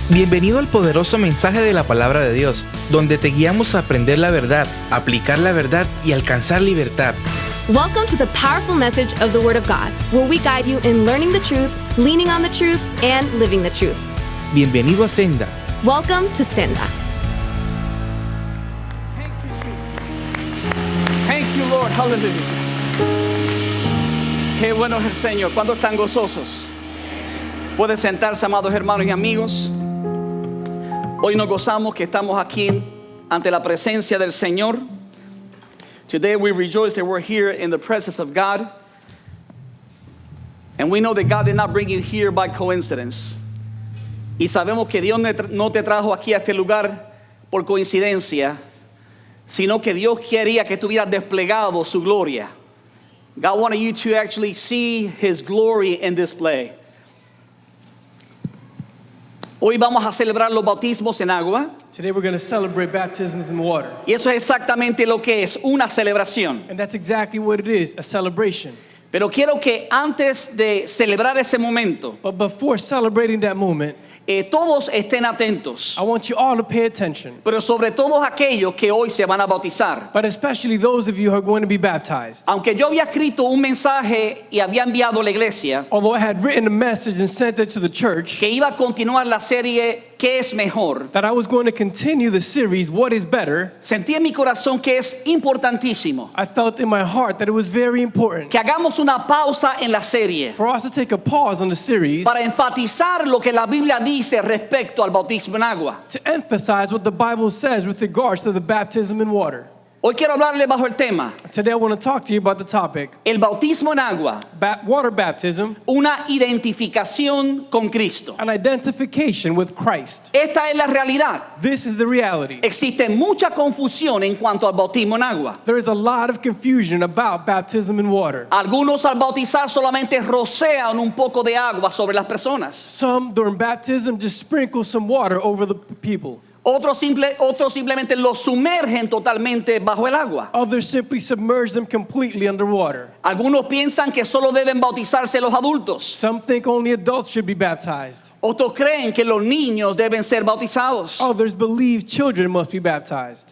Bienvenido al poderoso mensaje de la palabra de Dios, donde te guiamos a aprender la verdad, aplicar la verdad y alcanzar libertad. Welcome to the powerful message of the Word of God, where we guide you in learning the truth, leaning on the truth, and living the truth. Bienvenido a Senda. Welcome to Senda. Thank you, Jesus. Thank you, Lord. Hallelujah. Qué bueno es el Señor. ¿Cuántos están gozosos? Pueden sentarse, amados hermanos y amigos. Hoy nos gozamos que estamos aquí ante la presencia del Señor. Today we rejoice that we're here in the presence of God. And we know that God did not bring you here by coincidence. Y sabemos que Dios no te trajo aquí a este lugar por coincidencia, sino que Dios quería que tuvieras desplegado su gloria. God wanted you to actually see His glory in display. Hoy vamos a celebrar los bautismos en agua. Today we're going to celebrate baptisms in water. Y eso es exactamente lo que es, una celebración. And that's exactly what it is, a celebration. Pero quiero que antes de celebrar ese momento, But before celebrating that moment, todos estén atentos. I want you all to pay attention. Pero sobre todo aquellos que hoy se van a bautizar. But especially those of you who are going to be baptized. Aunque yo había escrito un mensaje y había enviado a la iglesia Although I had written a message and sent it to the church, que iba a continuar la serie ¿Qué es mejor?, that I was going to continue the series, What is Better, sentí en mi corazón que es importantísimo I felt in my heart that it was very important que hagamos una pausa en la serie for us to take a pause on the series para enfatizar lo que la Biblia dice respecto al bautismo en agua. to emphasize what the Bible says with regards to the baptism in water. Hoy quiero hablarle bajo el tema Today I want to talk to you about the topic, el bautismo en agua, water baptism, una identificación con Cristo. an identification with Christ. Esta es la realidad. This is the reality. Existe mucha confusión en cuanto al bautismo en agua. There is a lot of confusion about baptism in water. Algunos al bautizar solamente rocean un poco de agua sobre las personas. Some during baptism just sprinkle some water over the people. Otros simplemente los sumergen totalmente bajo el agua. Others simply submerge them completely underwater. Algunos piensan que solo deben bautizarse los adultos. Some think only adults should be baptized. Otros creen que los niños deben ser bautizados. Others believe children must be baptized.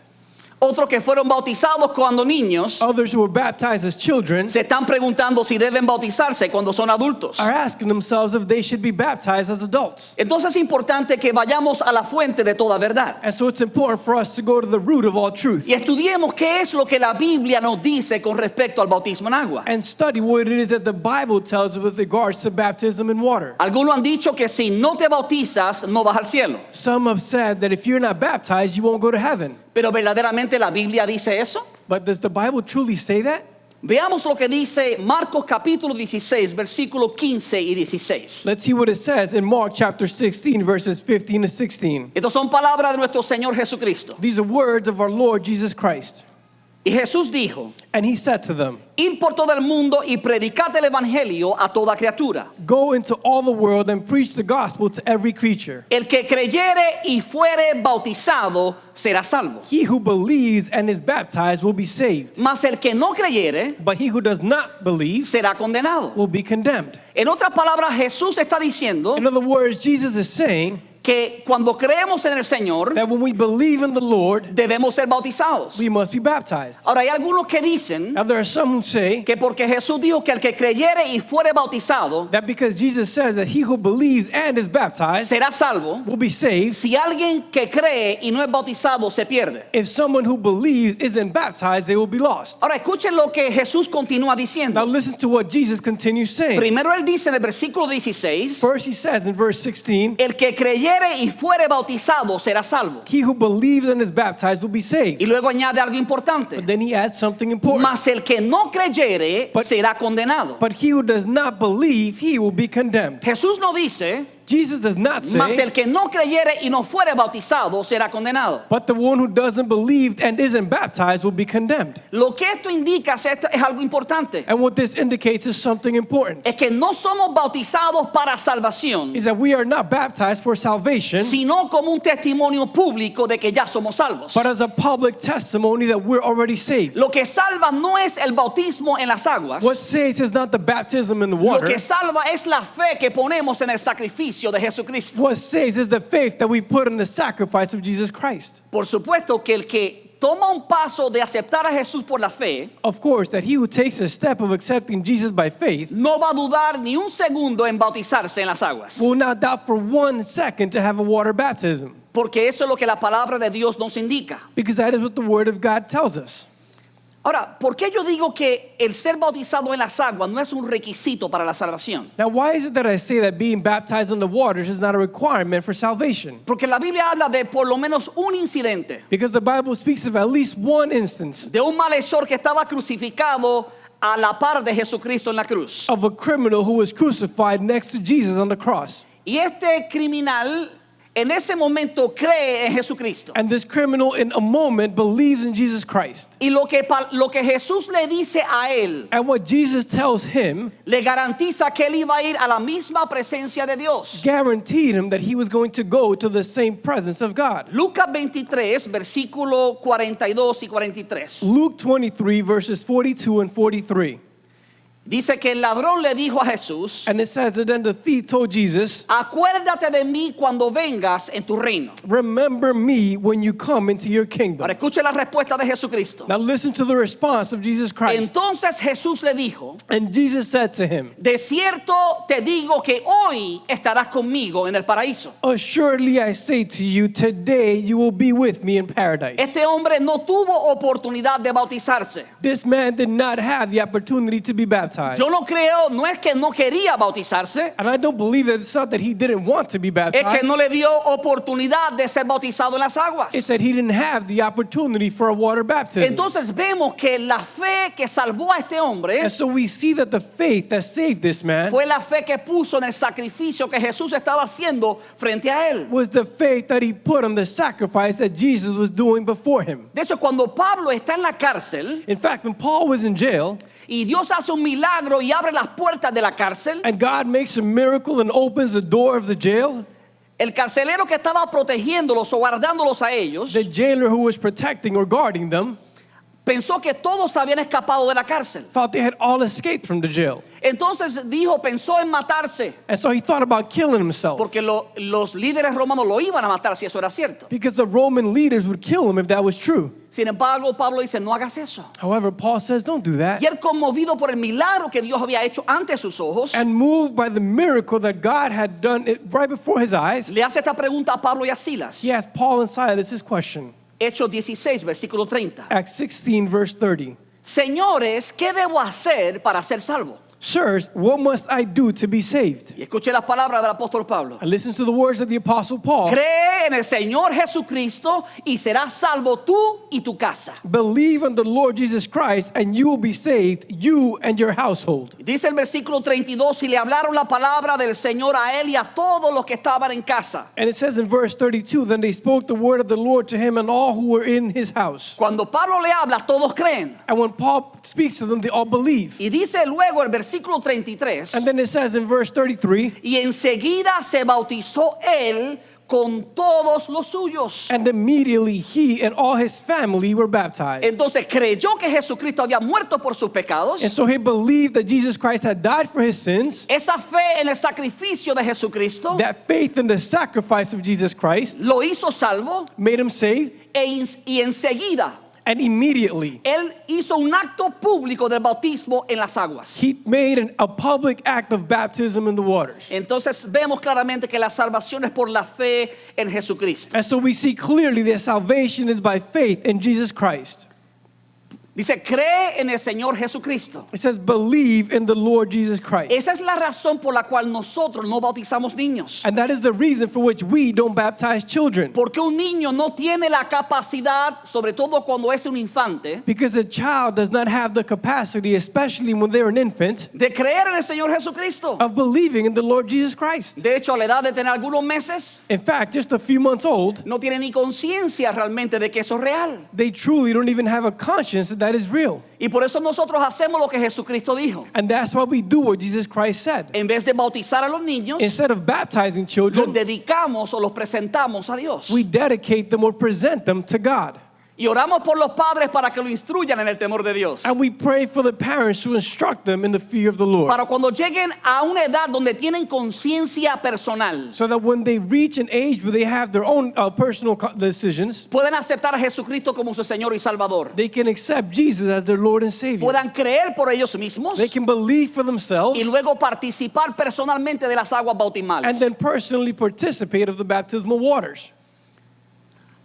Otros que fueron bautizados cuando niños Others who were baptized as children se están preguntando si deben bautizarse cuando son adultos. are asking themselves if they should be baptized as adults. Entonces es importante que vayamos a la fuente de toda verdad And so it's important for us to go to the root of all truth y estudiemos qué es lo que la Biblia nos dice con respecto al bautismo en agua. and study what it is that the Bible tells us with regards to baptism in water. Algunos han dicho que si no te bautizas no vas al cielo. Some have said that if you're not baptized, you won't go to heaven. Pero verdaderamente la Biblia dice eso. But does the Bible truly say that? Veamos lo que dice Marcos capítulo 16, versículos 15 y 16. Let's see what it says in Mark chapter 16, verses 15 to 16. Estas son palabras de nuestro Señor Jesucristo. These are words of our Lord Jesus Christ. Y Jesús dijo: And he said to them, id por todo el mundo y predicad el evangelio a toda criatura. Go into all the world and preach the gospel to every creature. El que creyere y fuere bautizado será salvo. He who believes and is baptized will be saved. Mas el que no creyere But he who does not believe será condenado. will be condemned. En otras palabras, Jesús está diciendo In other words, Jesus is saying que cuando creemos en el Señor that when we believe in the Lord, debemos ser bautizados. we must be baptized. Ahora hay algunos que dicen Now there are some who say que porque Jesús dijo que el que creyere y fuere bautizado that because Jesus says that he who believes and is baptized será salvo, will be saved, si alguien que cree y no es bautizado se pierde. if someone who believes isn't baptized, they will be lost. Ahora escuchen lo que Jesús continúa Now diciendo. listen to what Jesus continues saying. Primero él dice en el versículo 16, First he says in verse 16, el que creyere y fuere bautizado será salvo. he who believes and is baptized will be saved. Y luego añade algo importante. But then he adds something important. Mas el que no creyere But- será condenado. But he who does not believe, he will be condemned. Jesús no dice, Jesus does not mas say, el que no creyere y no fuere bautizado será condenado. but the one who doesn't believe and isn't baptized will be condemned. Lo que esto indica es algo importante. And what this indicates is something important. Es que no somos bautizados para salvación, Is that we are not baptized for salvation, sino como un testimonio público de que ya somos salvos. but as a public testimony that we're already saved. Lo que salva no es el bautismo en las aguas. What saves is not the baptism in the Lo water. que salva es la fe que ponemos en el sacrificio sacrificio de Jesucristo. What saves is the faith that we put in the sacrifice of Jesus Christ. Por supuesto que el que toma un paso de aceptar a Jesús por la fe, Of course, that he who takes a step of accepting Jesus by faith no va a dudar ni un segundo en bautizarse en las aguas. will not doubt for 1 second to have a water baptism, Porque eso es lo que la palabra de Dios nos indica. because that is what the Word of God tells us. Ahora, ¿por qué yo digo que el ser bautizado en las aguas no es un requisito para la salvación? Now, why is it that I say that being baptized in the waters is not a requirement for salvation? Porque la Biblia habla de por lo menos un incidente Because the Bible speaks of at least one instance de un malhechor que estaba crucificado a la par de Jesucristo en la cruz. of a criminal who was crucified next to Jesus on the cross. Y este criminal en ese momento cree en Jesucristo. And this criminal, in a moment, believes in Jesus Christ. Y lo que Jesús le dice a él And what Jesus tells him le garantiza que él iba a ir a la misma presencia de Dios. guaranteed him that he was going to go to the same presence of God. Lucas 23, versículo 42 y 43. Luke 23, verses 42 and 43. Dice que el ladrón le dijo a Jesús, And it says that then the thief told Jesus, acuérdate de mí cuando vengas en tu reino. remember me when you come into your Ahora kingdom. escuche la respuesta de Jesucristo. Now listen to the response of Jesus Christ. Entonces Jesús le dijo, And Jesus said to him, de cierto te digo que hoy estarás conmigo en el paraíso. assuredly I say to you, today you will be with me in paradise. Este hombre no tuvo oportunidad de bautizarse. This man did not have the opportunity to be baptized. Yo no creo, no es que no quería bautizarse, And I don't believe that it's not that he didn't want to be es baptized. que no le dio oportunidad de ser bautizado en las aguas. It's that he didn't have the opportunity for a water baptism. Entonces vemos que la fe que salvó a este hombre And so we see that the faith that saved this man fue la fe que puso en el sacrificio que Jesús estaba haciendo frente a él. was the faith that he put on the sacrifice that Jesus was doing before him. De hecho, cuando Pablo está en la cárcel In fact, when Paul was in jail y Dios hace un milagro y abre las puertas de la cárcel, and God makes a miracle and opens the door of the jail, el carcelero que estaba protegiéndolos o guardándolos a ellos the jailer who was protecting or guarding them pensó que todos habían escapado de la cárcel. thought they had all escaped from the jail. Entonces pensó en matarse, And so he thought about killing himself porque los líderes romanos lo iban a matar si eso era cierto. because the Roman leaders would kill him if that was true. Sin embargo, Pablo dice, no hagas eso. However, Paul says, don't do that. Y él, conmovido por el milagro que Dios había hecho ante sus ojos, And moved by the miracle that God had done it right before his eyes, le hace esta pregunta a Pablo y a Silas. he asked Paul and Silas this question. Hechos 16, versículo 30. Acts 16, verse 30. Señores, ¿qué debo hacer para ser salvo? Sirs, what must I do to be saved? Y escuche las palabras del apóstol Pablo. And listen to the words of the Apostle Paul. Cree en el Señor Jesucristo y serás salvo tú y tu casa. Believe in the Lord Jesus Christ and you will be saved, you and your household. Dice el versículo 32, y le hablaron la palabra del Señor a él y a todos los que estaban en casa. And it says in verse 32, then they spoke the word of the Lord to him and all who were in his house. Cuando Pablo le habla, todos creen. And when Paul speaks to them, they all believe. Y dice luego el versículo 33, And then it says in verse 33, y enseguida se bautizó él con todos los suyos. and immediately he and all his family were baptized. Entonces creyó que Jesucristo había muerto por sus pecados. And so he believed that Jesus Christ had died for his sins. Esa fe en el sacrificio de Jesucristo That faith in the sacrifice of Jesus Christ lo hizo salvo made him saved. y enseguida And immediately él hizo un acto público del bautismo en las aguas. he made a public act of baptism in the waters. Entonces vemos claramente que la salvación es por la fe en Jesucristo. And so we see clearly that salvation is by faith in Jesus Christ. Dice, cree en el Señor Jesucristo. It says, believe in the Lord Jesus Christ. Esa es la razón por la cual nosotros no bautizamos niños. And that is the reason for which we don't baptize children. Porque un niño no tiene la capacidad, sobre todo cuando es un infante, Because a child does not have the capacity, especially when they're an infant, de creer en el Señor Jesucristo. of believing in the Lord Jesus Christ. De hecho, a la edad de tener algunos meses, In fact, just a few months old, no tiene ni conciencia realmente de que eso es real. they truly don't even have a conscience that is real. Y por eso nosotros hacemos lo que Jesucristo dijo. And that's why we do what Jesus Christ said. En vez de bautizar a los niños, Instead of baptizing los children, dedicamos o los presentamos a Dios. we dedicate them or present them to God. Y oramos por los padres para que lo instruyan en el temor de Dios. And we pray for the parents to instruct them in the fear of the Lord. Para cuando lleguen a una edad donde tienen conciencia personal, So that when they reach an age where they have their own personal decisions, puedan aceptar a Jesucristo como su Señor y Salvador. they can accept Jesus as their Lord and Savior. Puedan creer por ellos mismos They can believe for themselves y luego participar personalmente de las aguas bautismales. and then personally participate of the baptismal waters.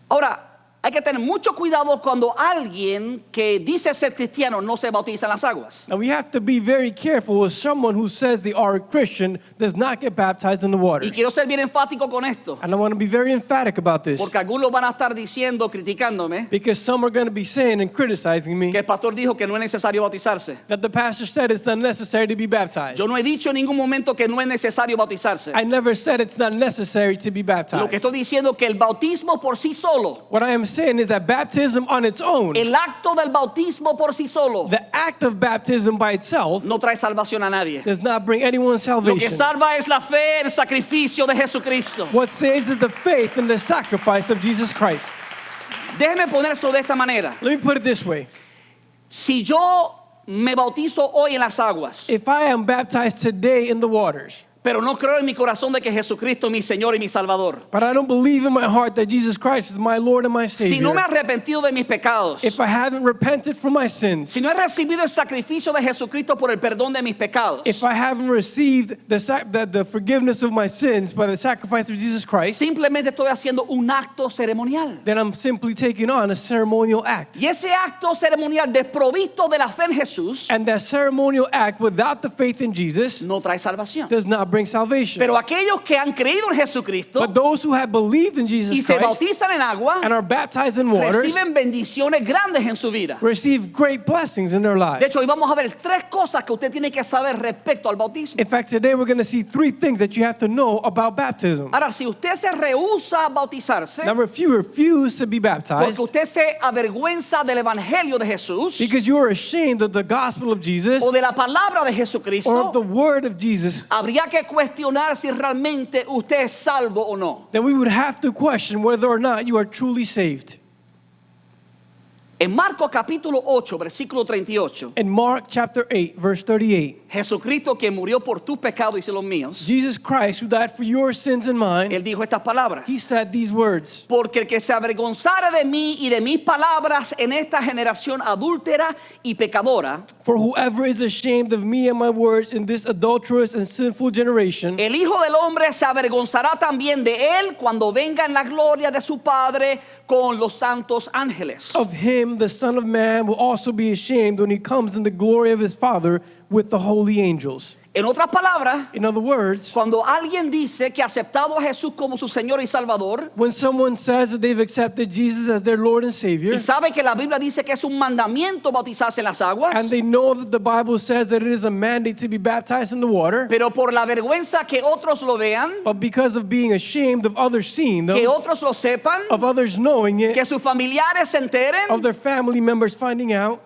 Ahora, hay que tener mucho cuidado cuando alguien que dice ser cristiano no se bautiza en las aguas. Now we have to be very careful with someone who says they are a Christian does not get baptized in the Y waters. quiero ser bien enfático con esto, And I want to be very emphatic about this porque algunos van a estar diciendo, criticándome, because some are going to be saying and criticizing me que el pastor dijo que no es necesario bautizarse. that the pastor said it's not necessary to be baptized. Yo no he dicho en ningún momento que no es necesario bautizarse. I never said it's not necessary to be Lo que baptized. estoy diciendo es que el bautismo por sí solo, What I am saying is that baptism on its own, el acto del bautismo por sí solo, the act of baptism by itself, no trae salvación a nadie. does not bring anyone Lo que salvation. salva es la fe, el sacrificio de Jesucristo. What saves is the faith and the sacrifice of Jesus Christ. Déjeme ponerlo de esta manera. Let me put it this way. Si yo me bautizo hoy en las aguas, If I am baptized today in the waters, pero no creo en mi corazón de que Jesucristo es mi Señor y mi Salvador, but I don't believe in my heart that Jesus Christ is my Lord and my si no me Savior, he arrepentido de mis pecados, if I haven't repented for my sins, si no he recibido el sacrificio de Jesucristo por el perdón de mis pecados, if I haven't received the forgiveness of my sins by the sacrifice of Jesus Christ, simplemente estoy haciendo un acto ceremonial. then I'm simply taking on a ceremonial act. Y ese acto ceremonial desprovisto de la fe en Jesús And that ceremonial act without the faith in Jesus no trae salvación. does not bring salvation. Pero aquellos que han creído en Jesucristo But those who have believed in y Jesus se Christ bautizan en agua, and are baptized in waters reciben bendiciones grandes en su vida. receive great blessings in their De lives. hecho, hoy vamos a ver tres cosas que usted tiene que saber respecto al bautismo. In fact, today we're going to see three things that you have to know about baptism. Ahora, si usted se rehúsa a bautizarse Number, if you refuse to be baptized porque usted se avergüenza del evangelio de Jesús because you are ashamed of the gospel of Jesus o de la palabra de or of Jesucristo, the word of Jesus, habría que cuestionar si realmente usted es salvo o no. then we would have to question whether or not you are truly saved. En Marcos capítulo 8, versículo 38, In Mark chapter 8, verse 38, Jesucristo que murió por tus pecados y los míos, Jesus Christ, who died for your sins and mine, él dijo estas palabras: he said these words, porque el que se avergonzara de mí y de mis palabras en esta generación adúltera y pecadora, "For whoever is ashamed of me and my words in this adulterous and sinful generation, el Hijo del Hombre se avergonzará también de él cuando venga en la gloria de su Padre con los santos ángeles." of him the Son of Man will also be ashamed when he comes in the glory of his Father with the holy angels." En otras palabras, In other words, cuando alguien dice que ha aceptado a Jesús como su Señor y Salvador, when someone says that they've accepted Jesus as their Lord and Savior, y sabe que la Biblia dice que es un mandamiento bautizarse en las aguas, and they know that the Bible says that it is a mandate to be baptized in the water, pero por la vergüenza que otros lo vean, but because of being ashamed of others seeing them, que otros lo sepan, of others knowing it, que sus familiares se enteren, of their family members finding out,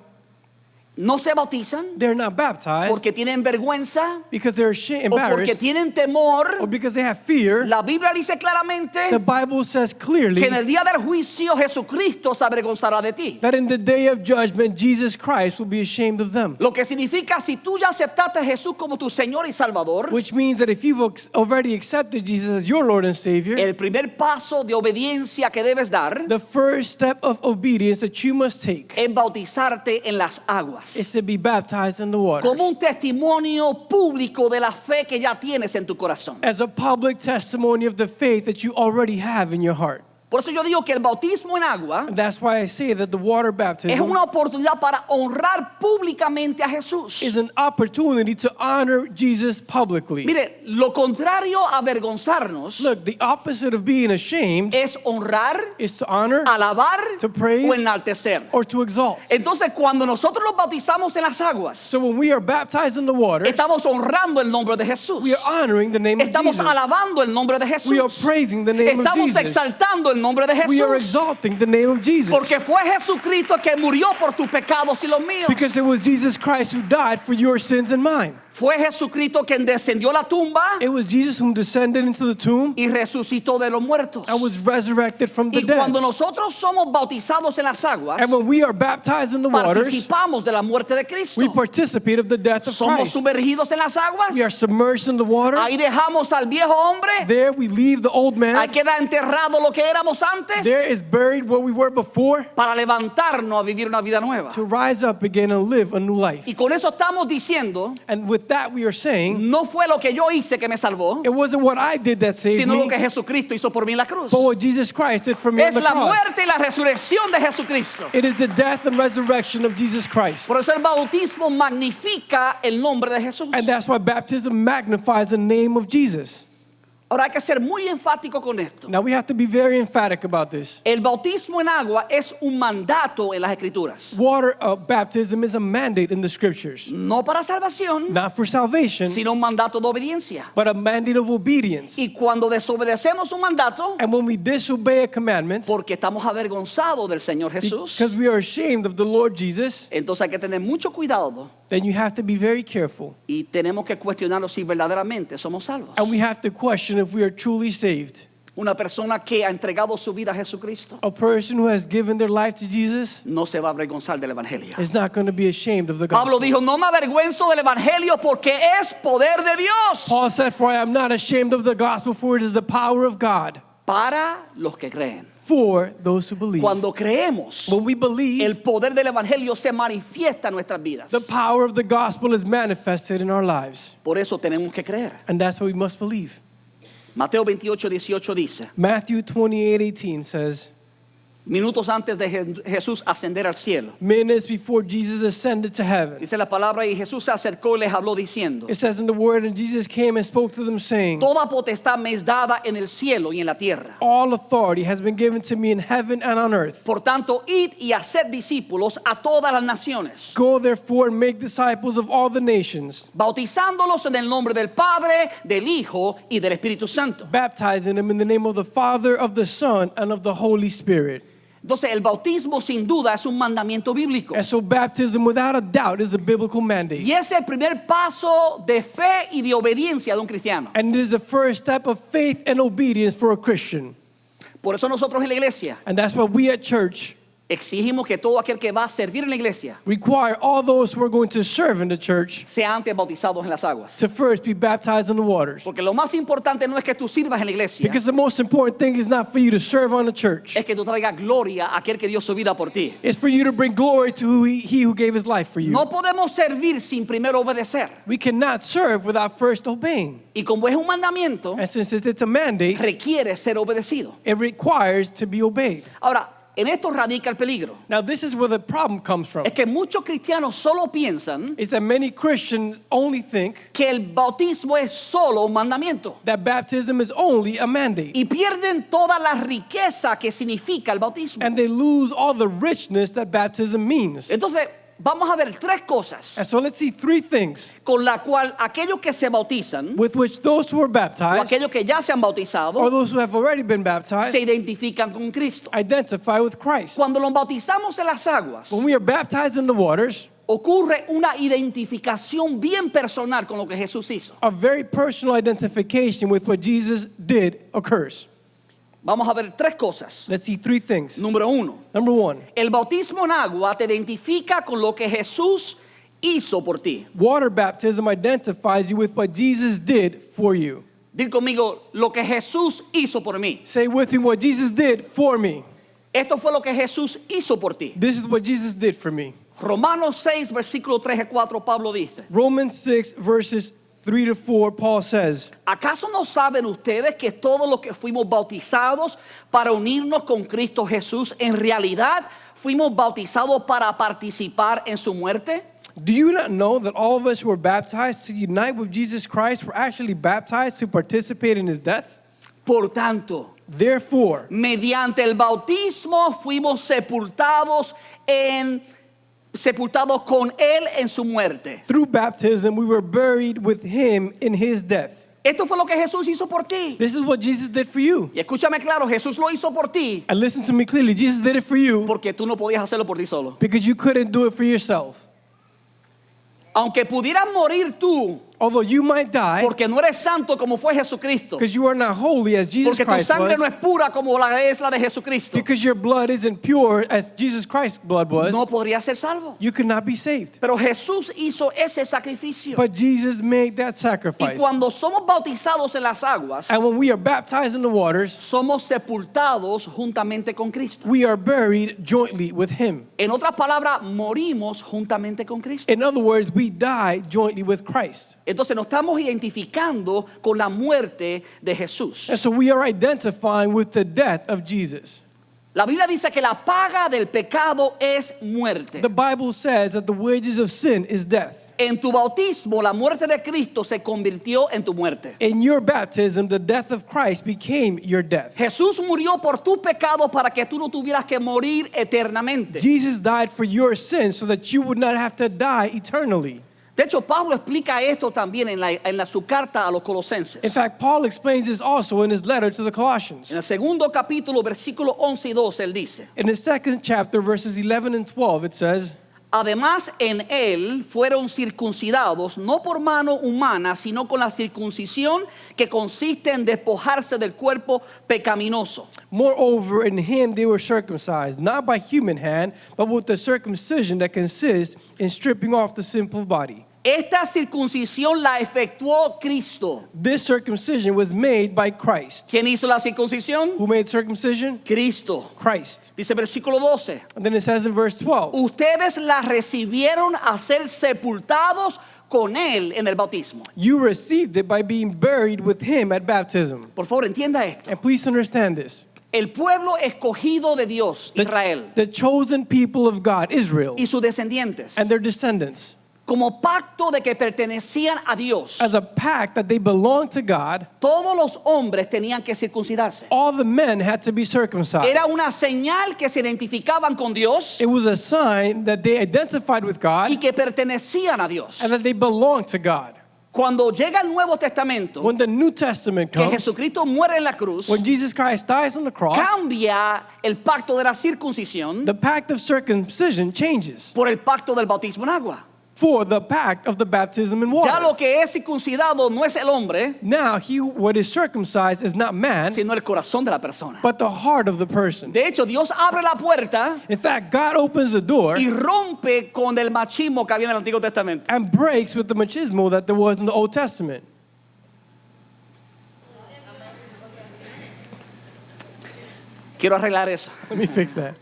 no se bautizan they're not baptized porque tienen vergüenza because they're o porque embarrassed tienen temor. or because they have fear. La Biblia dice claramente The Bible says clearly que en el día del juicio Jesucristo se avergonzará de ti. that in the day of judgment, Jesus Christ will be ashamed of them. Lo que significa, si tú ya aceptaste a Jesús como tu Señor y Salvador, Which means that if you've already accepted Jesus as your Lord and Savior, el primer paso de obediencia que debes dar the first step of obedience that you must take es bautizarte en las aguas, is to be baptized in the water como un testimonio público de la fe que ya tienes en tu corazón. as a public testimony of the faith that you already have in your heart. Por eso yo digo que el bautismo en agua And that's why I say that the water es baptism una oportunidad para honrar públicamente a Jesús. is an opportunity to honor Jesus publicly. Mire, lo contrario a avergonzarnos Look, the opposite of being ashamed es honrar, is to honor alabar To praise o enaltecer. or to exalt. Entonces, cuando nosotros nos bautizamos en las aguas, So when we are baptized in the water, estamos honrando el nombre de Jesús. we are honoring the name of Estamos Jesus. alabando el nombre de We are Jesús. praising the name of Estamos Jesus. exaltando el nombre de We are Jesús. exalting the name of Jesus. Porque fue Jesucristo que murió por tus pecados y los míos. Because it was Jesus Christ who died for your sins and mine. Fue Jesucristo quien descendió a la tumba It was Jesus who descended into the tomb y resucitó de los muertos. and was resurrected from the Y cuando dead. nosotros somos bautizados en las aguas, And when we are baptized in the waters, participamos de la muerte de Cristo. we participate of the death of Somos Christ. sumergidos en las aguas. We are submerged in the water. Ahí dejamos al viejo hombre. There we leave the old Ahí man. queda enterrado lo que éramos antes There is buried what we were before para levantarnos a vivir una vida nueva. to rise up again and live a new life. Y con eso estamos diciendo, And with that we are saying, no fue lo que yo hice que me salvó, it wasn't what I did that saved sino lo me, que Jesucristo hizo por mí en la cruz. but what Jesus Christ did for me on Es the la cross. muerte y la resurrección de Jesucristo. It is the death and resurrection of Jesus Christ. Por eso el bautismo magnifica el nombre de Jesús. And that's why baptism magnifies the name of Jesus. Ahora hay que ser muy enfático con esto. Now we have to be very emphatic about this. El bautismo en agua es un mandato en las Escrituras. Water baptism is a mandate in the scriptures, No para salvación, not for salvation, sino un mandato de obediencia. but a mandate of obedience. Y cuando desobedecemos un mandato, And when we disobey a commandment, porque estamos avergonzados del Señor Jesús, because we are ashamed of the Lord Jesus, entonces hay que tener mucho cuidado then you have to be very careful. y tenemos que cuestionarnos si verdaderamente somos salvos. And we have to question if we are truly saved. Una persona que ha entregado su vida a Jesucristo A person who has given their life to Jesus no se va a avergonzar del Evangelio. is not going to be ashamed of the Pablo gospel. dijo, no me avergüenzo del Evangelio porque es poder de Dios Paul said, "For I am not ashamed of the gospel, for it is the power of God para los que creen. for those who believe." Cuando creemos, When we believe, el poder del Evangelio se manifiesta en nuestras vidas. the power of the gospel is manifested in our lives. Por eso tenemos que creer. And that's what we must believe. Mateo 28:18 dice, Matthew 28:18 says, minutos antes de Jesús ascender al cielo, minutes before Jesus ascended to heaven, dice la palabra, y Jesús se acercó y les habló diciendo, it says in the word, and Jesus came and spoke to them, saying, toda potestad me es dada en el cielo y en la tierra. all authority has been given to me in heaven and on earth. Por tanto, id y haced discípulos a todas las naciones, Go therefore and make disciples of all the nations, bautizándolos en el nombre del Padre, del Hijo y del Espíritu Santo. baptizing them in the name of the Father, of the Son, and of the Holy Spirit. Entonces, el bautismo sin duda es un mandamiento bíblico. And so baptism, without a doubt, is a biblical mandate. Y es el primer paso de fe y de obediencia de un cristiano. And it is the first step of faith and obedience for a Christian. Por eso nosotros en la iglesia And that's why we at church exigimos que todo aquel que va a servir en la iglesia require all those who are going to serve in the church sea antes bautizados en las aguas. to first be baptized in the waters. Porque lo más importante no es que tú sirvas en la iglesia, Because the most important thing is not for you to serve on the church. es que tú traigas gloria a aquel que dio su vida por ti. It's for you to bring glory to he who gave his life for you. No podemos servir sin primero obedecer. We cannot serve without first obeying. Y como es un mandamiento, And since it's a mandate, requiere ser obedecido. it requires to be obeyed. Ahora, en esto radica el peligro. Now, this is where the problem comes from. Es que muchos cristianos solo piensan Is that many Christians only think que el bautismo es solo un mandamiento that baptism is only a mandate. y pierden toda la riqueza que significa el bautismo. And they lose all the richness that baptism means. Entonces, vamos a ver tres cosas And so let's see three things con la cual aquellos que se bautizan with which those who are o baptized aquellos que ya se han bautizado or those who have already been se baptized identifican con Cristo. identify with Christ. Cuando nos bautizamos en las aguas, When we are baptized in the waters, ocurre una identificación bien personal con lo que Jesús hizo. a very personal identification with what Jesus did occurs. Vamos a ver tres cosas. Let's see three things. Número uno, Number one, el bautismo en agua te identifica con lo que Jesús hizo por ti. water baptism identifies you with what Jesus did for you. Dil conmigo, lo que Jesús hizo por mí. Say with me what Jesus did for me. Esto fue lo que Jesús hizo por ti. This is what Jesus did for me. Romanos 6, versículo 3 y 4, Pablo dice, Romans 6, verses 3 to 4, Paul says, ¿acaso no saben ustedes que todos los que fuimos bautizados para unirnos con Cristo Jesús, en realidad fuimos bautizados para participar en su muerte? do you not know that all of us who were baptized to unite with Jesus Christ were actually baptized to participate in his death? Por tanto, Therefore, mediante el bautismo fuimos sepultados con él en su muerte. through baptism, we were buried with him in his death. Esto fue lo que Jesús hizo por ti. This is what Jesus did for you. Y escúchame claro, Jesús lo hizo por ti And listen to me clearly, Jesus did it for you porque tú no podías hacerlo por ti solo. because you couldn't do it for yourself. Aunque pudieras morir tú Although you might die, porque no eres santo como fue Jesucristo, because you are not holy as Jesus porque tu Christ sangre was, no es pura como la es la de Jesucristo, because your blood isn't pure as Jesus Christ's blood was, no podrías ser salvo. you could not be saved. Pero Jesús hizo ese sacrificio. But Jesus made that Y sacrifice. cuando somos bautizados en las aguas, And when we are baptized in the waters, somos sepultados juntamente con Cristo. we are buried jointly with Him. En otras palabras, morimos juntamente con Cristo. In other words, we die jointly with Christ. Entonces nos estamos identificando con la muerte de Jesús. And so we are identifying with the death of Jesus. La Biblia dice que la paga del pecado es muerte. The Bible says that the wages of sin is death. En tu bautismo, la muerte de Cristo se convirtió en tu muerte. In your baptism, the death of Christ became your death. Jesús murió por tu pecado para que tú no tuvieras que morir eternamente. Jesus died for your sins so that you would not have to die eternally. De hecho, Pablo explica esto también en su carta a los Colosenses. In fact, Paul explains this also in his letter to the Colossians. En el segundo capítulo, versículos 11 y 12, él dice: In the second chapter, verses 11 and 12, it says, además, en él fueron circuncidados, no por mano humana, sino con la circuncisión que consiste en despojarse del cuerpo pecaminoso. moreover, in him they were circumcised, not by human hand, but with the circumcision that consists in stripping off the sinful body. Esta circuncisión la efectuó Cristo. This circumcision was made by Christ. ¿Quién hizo la circuncisión? Who made circumcision? Cristo. Christ. Dice versículo 12. And then it says in verse 12, Ustedes la recibieron a ser sepultados con él en el bautismo. you received it by being buried with him at baptism. Por favor, entienda esto. And please understand this. El pueblo escogido de Dios, Israel, The chosen people of God, Israel, y sus descendientes, and their descendants, como pacto de que pertenecían a Dios, as a pact that they belonged to God, todos los hombres tenían que circuncidarse. all the men had to be circumcised. Era una señal que se identificaban con Dios It was a sign that they identified with God y que pertenecían a Dios. and that they belonged to God. Cuando llega el Nuevo Testamento, When the New Testament que comes, Jesucristo muere en la cruz, when Jesus Christ dies on the cross, cambia el pacto de la circuncisión the pact of circumcision changes por el pacto del bautismo en agua. for the pact of the baptism in Ya water. lo que es circuncidado no es el hombre, Now, what is circumcised is not man, sino el corazón de la persona. but the heart of the person. De hecho, Dios abre la puerta In fact, God opens the door y rompe con el machismo que había en el Antiguo Testamento. and breaks with the machismo that there was in the Old Testament. Quiero arreglar eso, Let me fix that.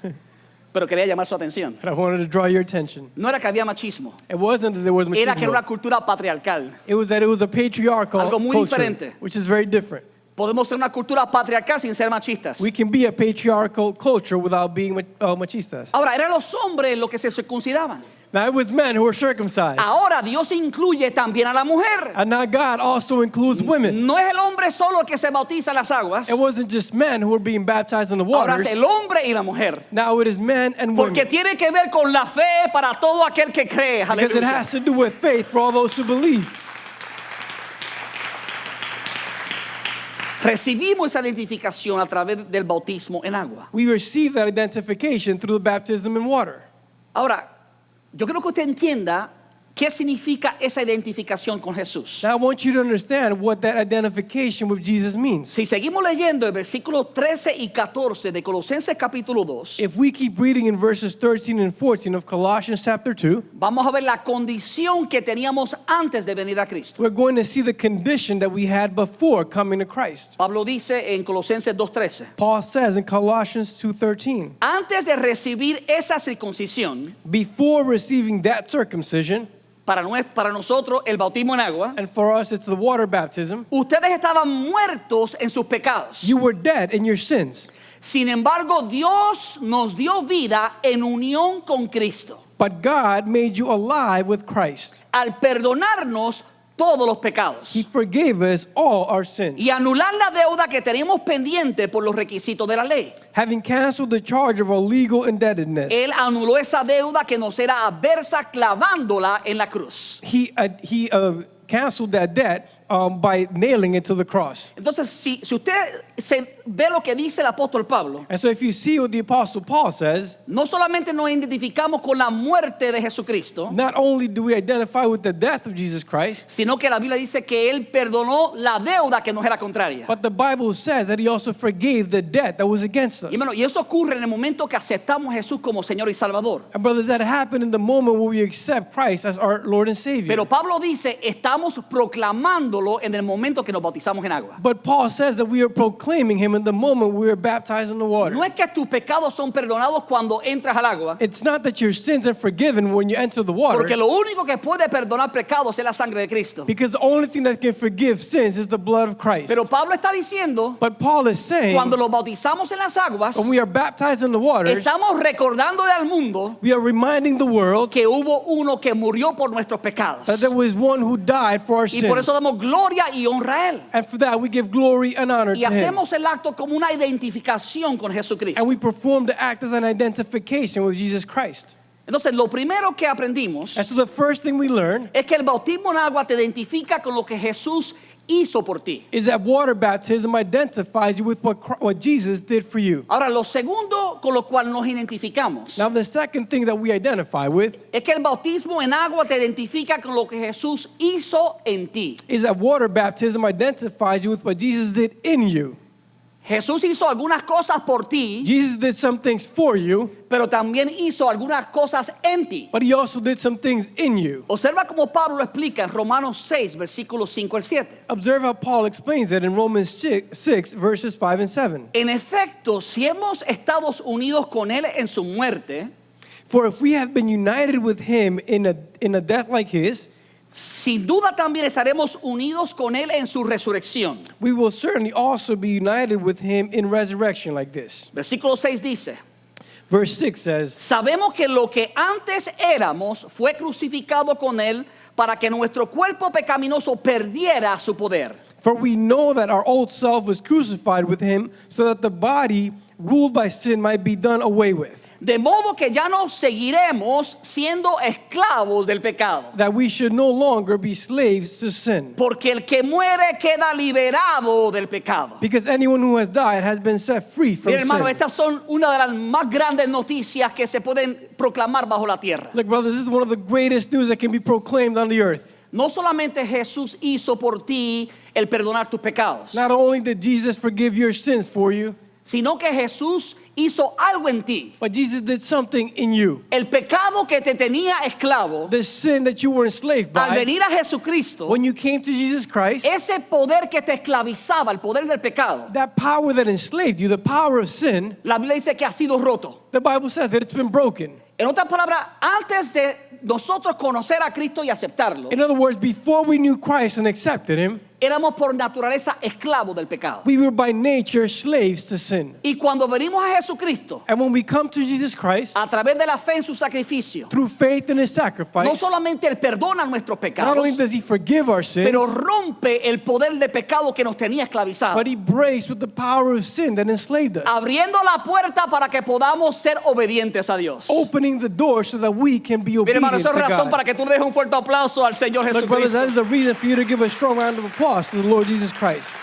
pero quería llamar su atención. But I wanted to draw your attention. No era que había machismo, It wasn't that there was era que era una machismo. cultura patriarcal. It was that it was a patriarchal Algo muy culture, diferente. which is very different. Podemos ser una cultura patriarcal sin ser machistas. We can be a patriarchal culture without being machistas. Ahora, eran los hombres los que se circuncidaban. Now, it was men who were circumcised. Ahora Dios incluye también a la mujer. And now God also includes women. No es el hombre solo que se bautiza en las aguas. It wasn't just men who were being baptized in the Ahora waters. es el hombre y la mujer. Now it is men and Porque women. tiene que ver con la fe para todo aquel que cree. Because it Aleluya. has to do with faith for all those who believe. Recibimos esa identificación a través del bautismo en agua. We receive that identification through the baptism in water. Ahora, yo creo que usted entienda qué significa esa identificación con Jesús. Now I want you to understand what that identification with Jesus means. Si seguimos leyendo el versículo 13 y 14 de Colosenses capítulo 2, If we keep reading in verses 13 and 14 of Colossians chapter 2, vamos a ver la condición que teníamos antes de venir a Cristo. we're going to see the condition that we had before coming to Christ. Pablo dice en Colosenses 2:13, Paul says in Colossians 2:13, antes de recibir esa circuncisión, before receiving that circumcision, para nosotros el bautismo en agua, and for us it's the water baptism, ustedes estaban muertos en sus pecados. you were dead in your sins. Sin embargo, Dios nos dio vida en unión con Cristo, But God made you alive with Christ. al perdonarnos todos los pecados He forgave us all our sins, y anular la deuda que teníamos pendiente por los requisitos de la ley. having canceled the charge of our legal indebtedness. Él anuló esa deuda que nos era adversa clavándola en la cruz. He canceled that debt by nailing it to the cross. Entonces, si usted se ve lo que dice el apóstol Pablo, And so if you see what the Apostle Paul says, no solamente nos identificamos con la muerte de Jesucristo, not only do we identify with the death of Jesus Christ, sino que la Biblia dice que Él perdonó la deuda que nos era contraria. but the Bible says that he also forgave the debt that was against us. Y eso ocurre en el momento que aceptamos a Jesús como Señor y Salvador. And brothers, that happened in the moment where we accept Christ as our Lord and Savior. Pero Pablo dice, estamos proclamándolo en el momento que nos bautizamos en agua. But Paul says that we are proclaiming him in the moment we are baptized in the water. No es que tus pecados son perdonados cuando entras al agua, It's not that your sins are forgiven when you enter the water, porque lo único que puede perdonar pecados es la sangre de Cristo. because the only thing that can forgive sins is the blood of Christ. Pero Pablo está diciendo, But Paul is saying, cuando los bautizamos en las aguas, when we are baptized in the waters, estamos recordándole al mundo we are reminding the world que hubo uno que murió por nuestros pecados. that there was one who died for our Y por sins. eso damos gloria y honra a Él. And for that we give glory and honor Y to him. hacemos el acto como una identificación con Jesucristo. And we perform the act as an identification with Jesus Christ. Entonces, lo primero que aprendimos And so the first thing we learn es que el bautismo en agua te identifica con lo que Jesús hizo por ti. is that water baptism identifies you with what Jesus did for you. Ahora, lo segundo con lo cual nos identificamos Now the second thing that we identify with es que el bautismo en agua te identifica con lo que Jesús hizo en ti. is that water baptism identifies you with what Jesus did in you. Jesús hizo algunas cosas por ti, Jesus did some things for you, pero también hizo algunas cosas en ti. but he also did some things in you. Observa cómo Pablo lo explica en Romanos 6, versículos 5 al 7. Observe how Paul explains it in Romans 6, verses 5 and 7. En efecto, si hemos estado unidos con Él en su muerte, For if we have been united with him in a death like his, sin duda también estaremos unidos con Él en su resurrección. we will certainly also be united with him in resurrection like this. Versículo 6 dice, Verse 6 says, sabemos que lo que antes éramos fue crucificado con Él para que nuestro cuerpo pecaminoso perdiera su poder. For we know that our old self was crucified with him so that the body ruled by sin might be done away with, De modo que ya no seguiremos siendo esclavos del pecado. that we should no longer be slaves to sin. Porque el que muere queda liberado del pecado. Because anyone who has died has been set free from Mira, hermano, sin. estas son una de las más grandes noticias que se pueden proclamar bajo la tierra. Look, brothers, this is one of the greatest news that can be proclaimed on the earth. No solamente Jesús hizo por ti el perdonar tus pecados, Not only did Jesus forgive your sins for you, sino que Jesús hizo algo en ti. but Jesus did something in you. El pecado que te tenía esclavo, The sin that you were enslaved al by, venir a Jesucristo, when you came to Jesus Christ, ese poder que te esclavizaba, el poder del pecado, that power that enslaved you, the power of sin, la Biblia dice que ha sido roto. the Bible says that it's been broken. En otras palabras, antes de nosotros conocer a Cristo y aceptarlo, In other words, before we knew Christ and accepted him, éramos por naturaleza esclavos del pecado. we were by nature slaves to sin. Y cuando venimos a Jesucristo, And when we come to Jesus Christ, a través de la fe en su sacrificio, through faith in his no sacrifice, solamente Él perdona nuestros not only pecados, does he forgive our sins, pero rompe el poder de pecado que nos tenía esclavizados, but he breaks with the power of sin that enslaved us, abriendo la puerta para que podamos ser obedientes a Dios. opening the door so that we can be Mira, obedient hermano, eso es to razón God. para que tú le des un fuerte aplauso al Señor Look, brothers, that Jesucristo. is a reason for you to give a strong round of applause to the Lord Jesus Christ.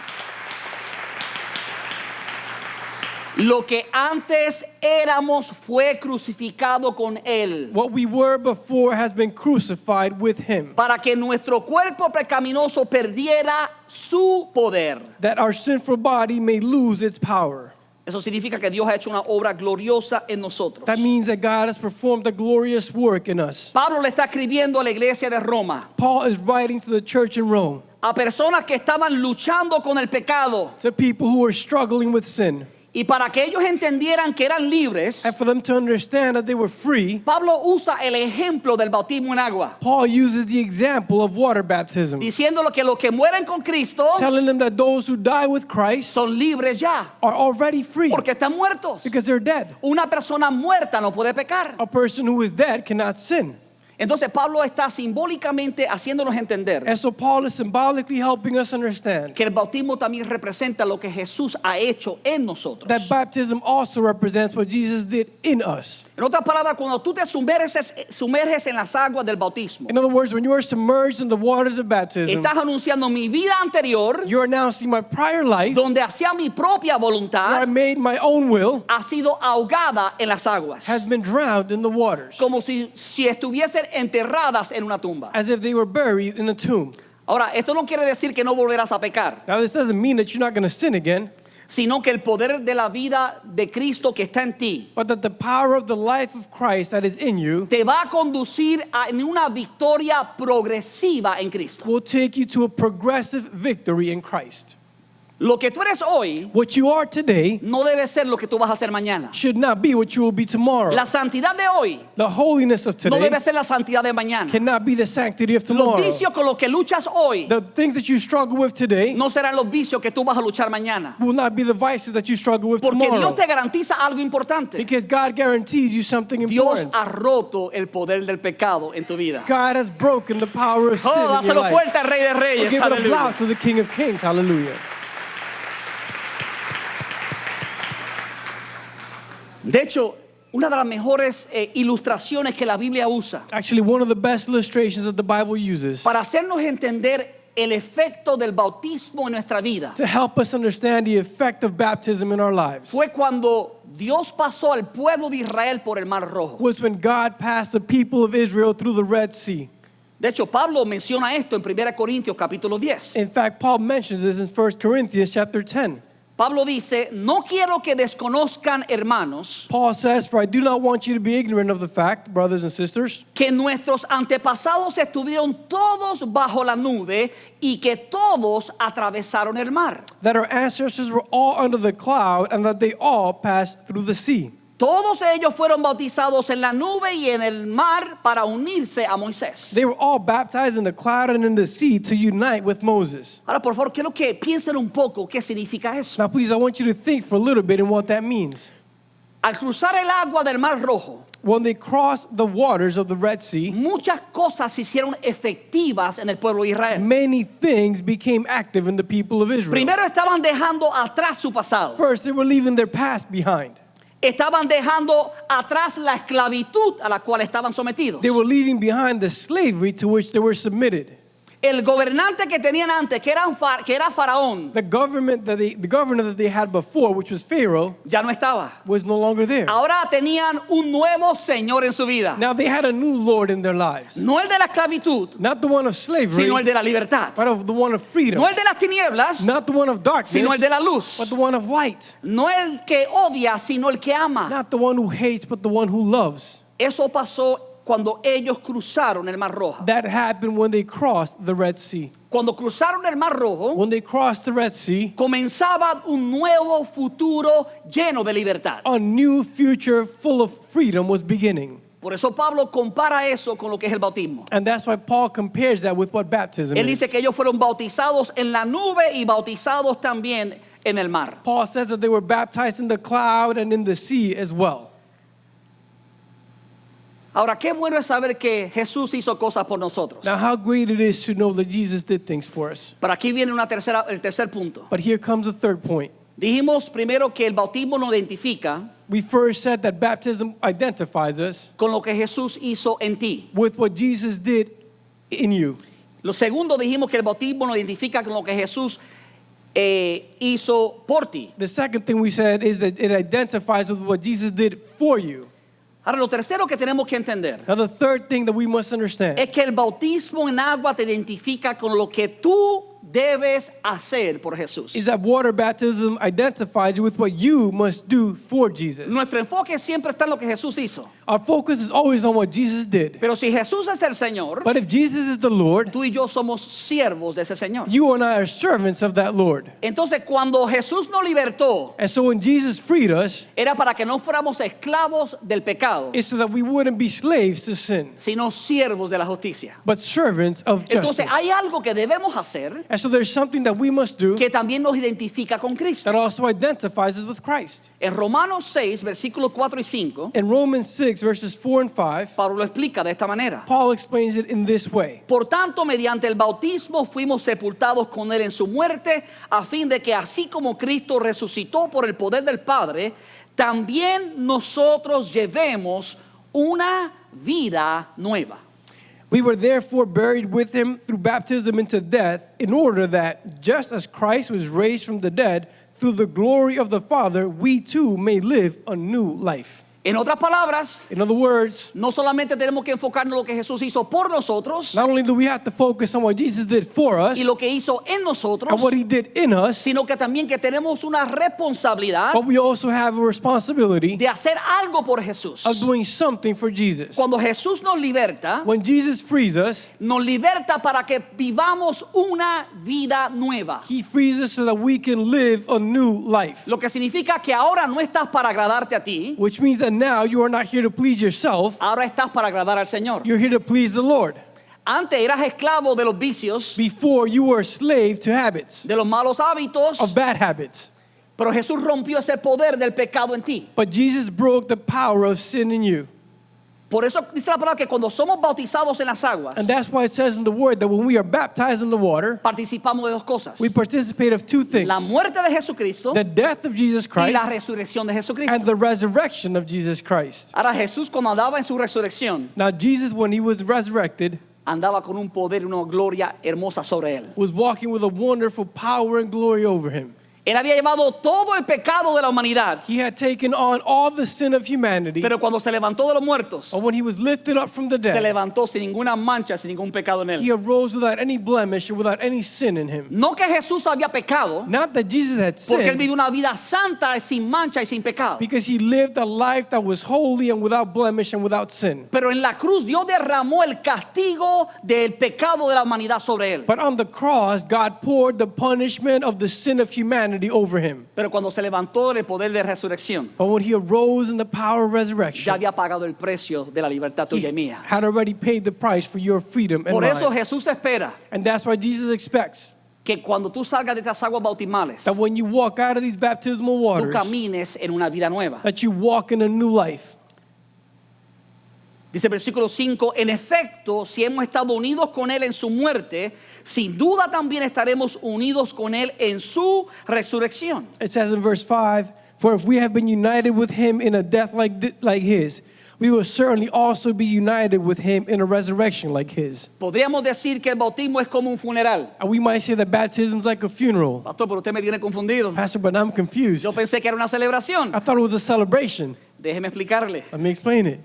Lo que antes éramos fue crucificado con Él, What we were before has been crucified with him, para que nuestro cuerpo pecaminoso perdiera su poder. that our sinful body may lose its power. Eso significa que Dios ha hecho una obra gloriosa en nosotros. That means that God has performed a glorious work in us. Pablo le está escribiendo a la iglesia de Roma, Paul is writing to the church in Rome, a personas que estaban luchando con el pecado, to people who are struggling with sin. y para que ellos entendieran que eran libres, And for them to understand that they were free, Pablo usa el ejemplo del bautismo en agua, Paul uses the example of water baptism, diciéndolo que los que mueren con Cristo telling them that those who die with Christ son libres ya, are already free porque están muertos. because they're dead. Una persona muerta no puede pecar. A person who is dead cannot sin. Entonces Pablo está simbólicamente haciéndonos entender And so Paul is symbolically helping us understand que el bautismo también representa lo que Jesús ha hecho en nosotros. that baptism also represents what Jesus did in us. En otras palabras, cuando tú te sumerges en las aguas del bautismo, In other words, when you are submerged in the waters of baptism, estás anunciando mi vida anterior, you're announcing my prior life, donde hacía mi propia where I voluntad, made my own will, ha sido ahogada en las aguas, has been drowned in the waters, como si estuviesen enterradas en una tumba. as if they were buried in a tomb. Ahora, esto no quiere decir que no volverás a pecar, Now, this doesn't mean that you're not going to sin again, sino que el poder de la vida de Cristo que está en ti but that the power of the life of Christ that is in you te va a conducir en una victoria progresiva en Cristo. will take you to a progressive victory in Christ. Lo que tú eres hoy What you are today no debe ser lo que tú vas a hacer mañana. should not be what you will be tomorrow. La santidad de hoy The holiness of no today debe ser la santidad de mañana. cannot be the sanctity of Los tomorrow. vicios con los que luchas hoy The things that you struggle with today no serán los vicios que tú vas a luchar mañana. will not be the vices that you struggle with Porque tomorrow. Dios te garantiza algo importante. Because God guarantees you something Dios important. ha roto el poder del pecado en tu vida. God has broken the power of sin Oh, in your dáselo life. fuerte al Rey de Well, Reyes. give it a Aleluya. applause to the King of Kings. Hallelujah. De hecho, una de las mejores ilustraciones que la Biblia usa Actually, one of the best illustrations that the Bible uses para hacernos entender el efecto del bautismo en nuestra vida to help us understand the effect of baptism in our lives fue cuando Dios pasó al pueblo de Israel por el Mar Rojo. was when God passed the people of Israel through the Red Sea. De hecho, Pablo menciona esto en 1 Corintios capítulo 10. In fact, Paul mentions this in 1 Corinthians chapter 10. Pablo dice, no quiero que desconozcan, hermanos, Paul says, "For I do not want you to be ignorant of the fact, brothers and sisters, que nuestros antepasados estuvieron todos bajo la nube y que todos atravesaron el mar. that our ancestors were all under the cloud and that they all passed through the sea. Todos ellos fueron bautizados en la nube y en el mar para unirse a Moisés." They were all baptized in the cloud and in the sea to unite with Moses." Ahora, por favor, quiero que piensen un poco qué significa eso. Now, please, I want you to think for a little bit in what that means. Al cruzar el agua del Mar Rojo, When they crossed the waters of the Red Sea, muchas cosas se hicieron efectivas en el pueblo de Israel. many things became active in the people of Israel. Primero estaban dejando atrás su pasado. First, they were leaving their past behind. Estaban dejando atrás la esclavitud a la cual estaban sometidos. They were leaving behind the slavery to which they were submitted. El gobernante que tenían antes, que era Faraón, The governor that they had before, which was Pharaoh, ya no estaba. was no longer there. Ahora tenían un nuevo Señor en su vida. Now they had a new Lord in their lives. No el de la esclavitud, Not the one of slavery, sino el de la libertad. but of the one of freedom. No el de las tinieblas, Not the one of darkness, sino el de la luz. but the one of light. No el que odia, sino el que ama. Not the one who hates, but the one who loves. Eso pasó cuando ellos cruzaron el Mar Rojo. That happened when they crossed the Red Sea. Cuando cruzaron el Mar Rojo, When they crossed the Red Sea, comenzaba un nuevo futuro lleno de libertad. a new future full of freedom was beginning. Por eso Pablo compara eso con lo que es el bautismo. And that's why Paul compares that with what baptism Él is. dice que ellos fueron bautizados en la nube y bautizados también en el mar. Paul says that they were baptized in the cloud and in the sea as well. Ahora, qué bueno es saber que Jesús hizo cosas por nosotros. Now, how great it is to know that Jesus did things for us. Pero aquí viene el tercer punto. But here comes the third point. Dijimos primero que el bautismo nos identifica We first said that baptism identifies us con lo que Jesús hizo en ti. with what Jesus did in you. Lo segundo, dijimos que el bautismo nos identifica con lo que Jesús hizo por ti. The second thing we said is that it identifies with what Jesus did for you. Ahora, lo tercero que tenemos que entender Now, the third thing that we must understand es que el bautismo en agua te identifica con lo que tú debes hacer por Jesús. is that water baptism identifies you with what you must do for Jesus. Nuestro enfoque siempre está en lo que Jesús hizo. Our focus is always on what Jesus did. Pero si Jesús es el Señor, But if Jesus is the Lord, tú y yo somos siervos de ese Señor. you and I are servants of that Lord. Entonces, cuando Jesús nos libertó, And so when Jesus freed us, era para que no fuéramos esclavos del pecado, it's so that we wouldn't be slaves to sin, sino siervos de la justicia. but servants of justice. Entonces, hay algo que debemos hacer And And so there's something that we must do que también nos identifica con Cristo. that also identifies us with Christ. En Romanos 6, versículos 4 y 5, In Romans 6, verses 4 and 5, Pablo lo explica de esta manera. Paul explains it in this way. Por tanto, mediante el bautismo fuimos sepultados con él en su muerte, a fin de que así como Cristo resucitó por el poder del Padre, también nosotros llevemos una vida nueva. We were therefore buried with him through baptism into death, in order that, just as Christ was raised from the dead through the glory of the Father, we too may live a new life. En otras palabras, In other words, no solamente tenemos que enfocarnos en lo que Jesús hizo por nosotros not only do we have to focus on what Jesus did for us y lo que hizo en nosotros, and what he did in us, sino que también que tenemos una responsabilidad but we also have a responsibility de hacer algo por Jesús. of doing something for Jesus. Cuando Jesús nos liberta, When Jesus frees us, nos liberta para que vivamos una vida nueva. he frees us so that we can live a new life. Lo que significa que ahora no estás para agradarte a ti, Which means that now you are not here to please yourself, ahora estás para agradar al Señor. you're here to please the Lord. Antes eras esclavo de los vicios, Before you were a slave to habits, de los malos hábitos, of bad habits. pero Jesús rompió ese poder del pecado en ti. But Jesus broke the power of sin in you. Por eso dice la palabra que cuando somos bautizados en las aguas, And that's why it says in the word that when we are baptized in the water, participamos de dos cosas: we participate of two things. la muerte de Jesucristo The death of Jesus y la Christ resurrección de and Jesucristo. the resurrection of Jesus Christ. Ahora Jesús, cuando andaba en su resurrección, Now Jesus, when he was resurrected, andaba con un poder y una gloria hermosa sobre él. was walking with a wonderful power and glory over him. Él había llevado todo el pecado de la humanidad, He had taken on all the sin of humanity, pero cuando se levantó de los muertos, but when he was lifted up from the se dead, levantó sin ninguna mancha, sin ningún pecado en he él. arose without any blemish or without any sin in him. No que Jesús había pecado, Not that Jesus had porque él sinned, vivió una vida santa, sin mancha y sin pecado. because he lived a life that was holy and without blemish and without sin. Pero en la cruz Dios derramó el castigo del pecado de la humanidad sobre él. But on the cross, God poured the punishment of the sin of humanity over him. Pero cuando se levantó en el poder de resurrección, But when he arose in the power of ya resurrection, había pagado el precio de la libertad tuya y he mía. had already paid the price for your freedom and Por eso mine. Jesús espera And that's why Jesus expects que cuando tú salgas de estas aguas bautismales, that when you walk out of these baptismal tú waters, camines en una vida nueva. that you walk in a new life. Dice el versículo 5, en efecto, si hemos estado unidos con Él en su muerte, sin duda también estaremos unidos con Él en su resurrección. It says in verse 5, for if we have been united with him in a death like his, we will certainly also be united with him in a resurrection like his. Podríamos decir que el bautismo es como un funeral. And we might say that baptism is like a funeral. Pastor, pero usted me tiene confundido. Pastor, but I'm confused. Yo pensé que era una celebración. I thought it was a celebration. Déjeme explicarle. Let me explain it.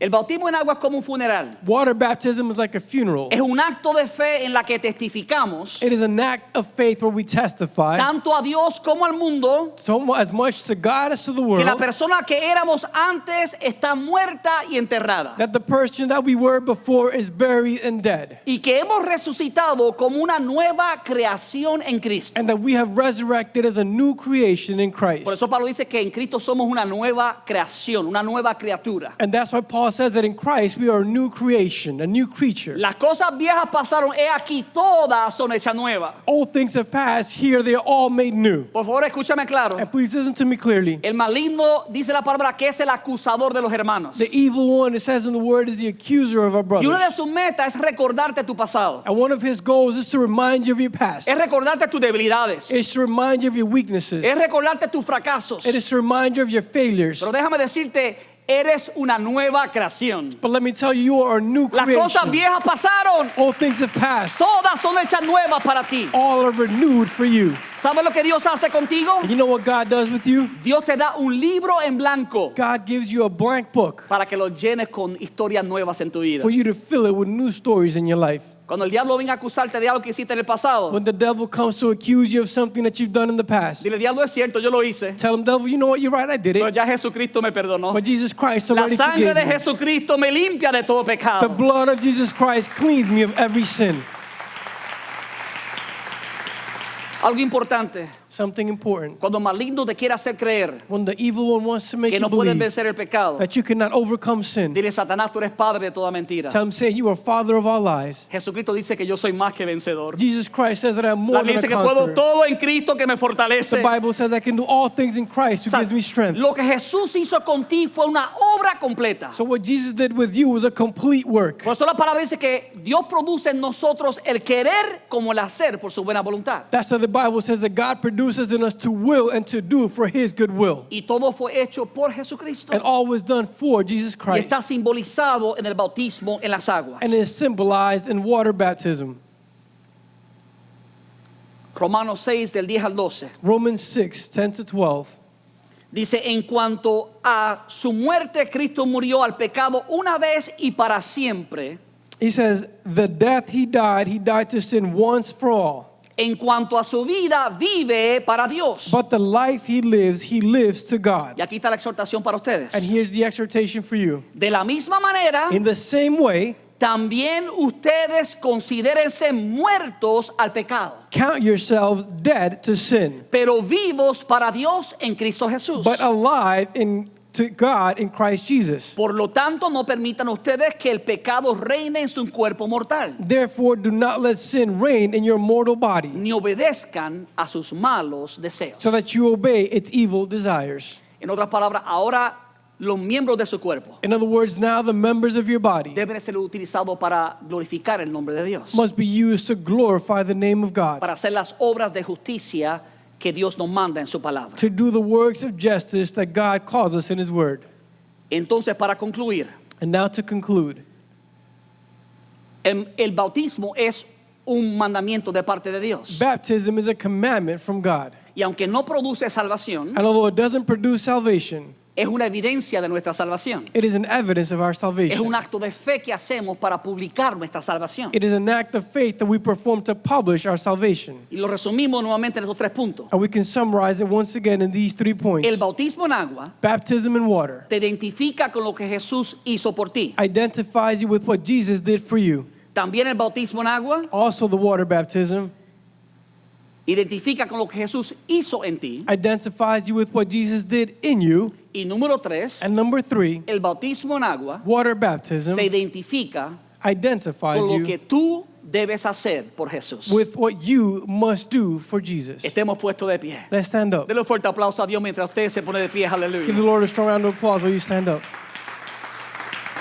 El bautismo en agua es como un funeral. Water baptism is like a funeral. Es un acto de fe en la que testificamos It is an act of faith where we testify tanto a Dios como al mundo so as much to God as to the que la world persona que éramos antes está muerta y enterrada. that the person that we were before is buried and dead, Y que hemos resucitado como una nueva creación en Cristo. and that we have resurrected as a new creation in Por Christ. eso Pablo dice que en Cristo somos una nueva creación, una nueva criatura. And that's why Paul says that in Christ we are a new creation, a new creature. Las cosas viejas pasaron, he aquí todas son hechas nuevas. Old things have passed, here they are all made new. Por favor, escúchame claro. And please listen to me clearly. El maligno dice la palabra que es el acusador de los hermanos. The evil one, it says in the word, is the accuser of our Y una de brothers. sus metas es recordarte tu pasado. And one of his goals is to remind you of your past. Es recordarte tus debilidades. It's to remind you of your weaknesses. Es recordarte tus fracasos. It is to remind you of your failures. Pero déjame decirte, eres una nueva creación. But let me tell you, you are a new Las cosas creation. viejas pasaron. All things have passed. Todas son hechas nuevas para ti. All are renewed for you. ¿Sabes lo que Dios hace contigo? And you know what God does with you? Dios te da un libro en blanco God gives you a blank book para que lo llenes con historias nuevas en tu vida. for you to fill it with new stories in your life. Cuando el diablo venga a acusarte de algo que hiciste en el pasado, When the devil comes to accuse you of something that you've done in the past, dile, diablo, es cierto, yo lo hice, tell him, devil, you know what, you're right, I did pero it. ya Jesucristo me perdonó. But Jesus Christ La already sangre forgave de me. Jesucristo me limpia de todo The pecado. blood of Jesus Christ cleans me of every sin. Algo importante, Something important. Cuando el maligno te quiere hacer creer When the evil one wants to make que you no puedes believe vencer el pecado, that you cannot overcome sin, dile, Satanás, tú eres padre de toda mentira. tell him, say, you are father of all lies. Jesucristo dice que yo soy más que vencedor. Jesus Christ says that I am La more Biblia than dice a que puedo conqueror. todo en Cristo que me fortalece. The Bible says I can do all things in Christ who O sea, gives me strength. lo que Jesús hizo contigo fue una obra completa. So what Jesus did with you was a complete work. Por eso la palabra dice que Dios produce en nosotros el querer como el hacer por su buena voluntad. That's why the Bible says that God produces in us to will and to do for his good will. Y todo fue hecho por Jesucristo. And all was done for Jesus Y Christ. está simbolizado en el bautismo en las aguas. And is symbolized in water baptism. Romanos 6 del 10 al 12. Romans 6, 10 to 12. Dice, en cuanto a su muerte, Cristo murió al pecado una vez y para siempre. He says, the death he died to sin once for all. En cuanto a su vida, vive para Dios. But the life he lives to God. Y aquí está la exhortación para ustedes. And here's the exhortation for you. De la misma manera, In the same way, también ustedes considérense muertos al pecado, count yourselves dead to sin, pero vivos para Dios en Cristo Jesús. but alive to God in Christ Jesus. Por lo tanto, no permitan ustedes que el pecado reine en su cuerpo mortal, Therefore, do not let sin reign in your mortal body, ni obedezcan a sus malos deseos. so that you obey its evil desires. En otras palabras, ahora los miembros de su cuerpo In other words, now the members of your body deben ser utilizados para glorificar el nombre de Dios, must be used to glorify the name of God, para hacer las obras de justicia que Dios nos manda en su palabra. to do the works of justice that God calls us in his word. Entonces, para concluir, And now to conclude, el bautismo es un mandamiento de parte de Dios. baptism is a commandment from God. Y aunque no produce salvación, And although it doesn't produce salvation, es una evidencia de nuestra salvación. it is an evidence of our Es salvation. un acto de fe que hacemos para publicar nuestra salvación. It is an act of faith that we perform to publish our salvation. Y lo resumimos nuevamente en estos 3 puntos. And we can summarize it once again in these 3 points. El bautismo en agua Baptism in water te identifica con lo que Jesús hizo por ti. identifies you with what Jesus did for you. También el bautismo en agua Also, the water baptism identifica con lo que Jesús hizo en ti. identifies you with what Jesus did in you. Y número 3, And number 3, el bautismo en agua water baptism te identifica identifies con lo you que tú debes hacer por Jesús. with what you must do for Jesus. Estemos puestos de pie. Let's stand up. Denle un fuerte aplauso a Dios mientras usted se pone de pie. Give the Aleluya. Lord a strong round of applause while you stand up.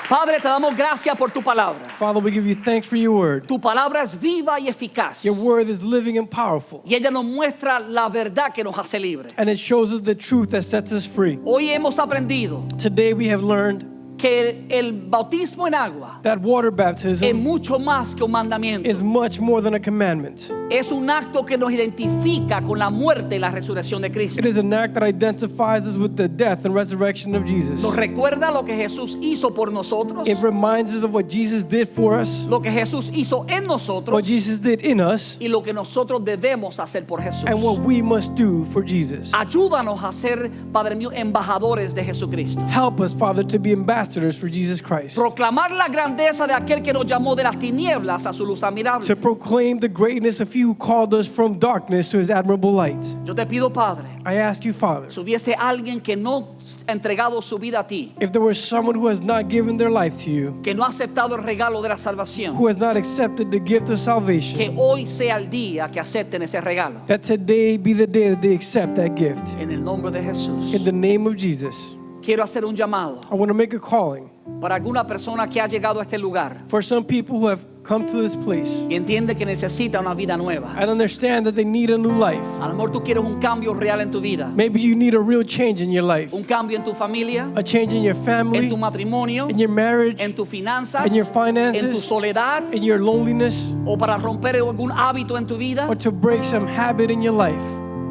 Padre, te damos gracias por tu palabra. Father, we give you thanks for your word. Tu palabra es viva y eficaz. Your word is living and powerful, Y ella nos muestra la verdad que nos hace libres. and it shows us the truth that sets us free. Hoy hemos aprendido Today we have learned que el bautismo en agua that water es baptism mucho más que un mandamiento. is much more than a commandment. Es un acto que nos identifica con la muerte y la resurrección de Cristo. It is an act that identifies us with the death and resurrection of Jesus. Nos recuerda lo que Jesús hizo por nosotros, It reminds us of what Jesus did for us, lo que Jesús hizo en nosotros what Jesus did in us, y lo que nosotros debemos hacer por Jesús. and what we must do for Jesus. Ayúdanos a ser, Padre mío, embajadores de Jesucristo. Help us, Father, to be ambassadors for Jesus Christ, Proclamar la grandeza de aquel que nos llamó de las tinieblas a su luz admirable. to proclaim the greatness of He who called us from darkness to His admirable light. Yo te pido, Padre, I ask you, Father, si hubiese alguien que no ha entregado su vida a ti, if there was someone who has not given their life to you, que no ha aceptado el regalo de la salvación, who has not accepted the gift of salvation, que hoy sea el día que acepten ese regalo. that today be the day that they accept that gift. En el nombre de Jesús. In the name of Jesus, Quiero hacer un llamado I want to make a calling para alguna persona que ha llegado a este lugar for some people who have come to this place y entiende que necesita una vida nueva. and understand that they need a new life. A lo mejor tú quieres un cambio real en tu vida, Maybe you need a real change in your life, un cambio en tu familia, a change in your en family, tu matrimonio, in your marriage, en tus finanzas, in your en tu finances, soledad, in your loneliness, o para romper algún hábito en tu vida. or to break some habit in your life.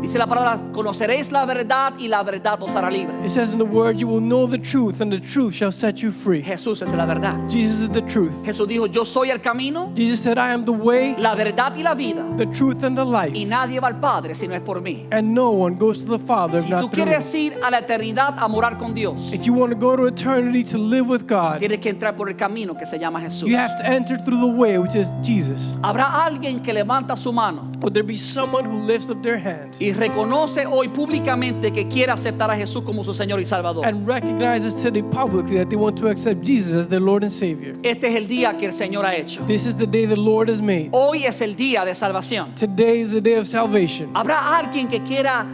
Dice la palabra, conoceréis la verdad y la verdad os hará libre. It says in the word, you will know the truth and the truth shall set you free. Jesús es la verdad. Jesus is the truth. Jesús dijo, yo soy el camino, Jesus said, I am the way, la verdad y la vida, the truth, and the y life. nadie va al Padre si no es por mí. And no one goes to the Father if Si tú not through me. quieres ir a la eternidad a morar con Dios, If you want to go to eternity to live with God, tienes que entrar por el camino que se llama Jesús. you have to enter through the way, which is Jesus. Habrá alguien que levanta su mano Would there be someone who lifts up their hand y y reconoce hoy públicamente que quiere aceptar a Jesús como su Señor y Salvador. and recognizes today publicly that they want to accept Jesus as their Lord and Savior. Este es el día que el Señor ha hecho. This is the day the Lord has made. Hoy es el día de salvación. Today is the day of salvation. ¿Habrá alguien que quiera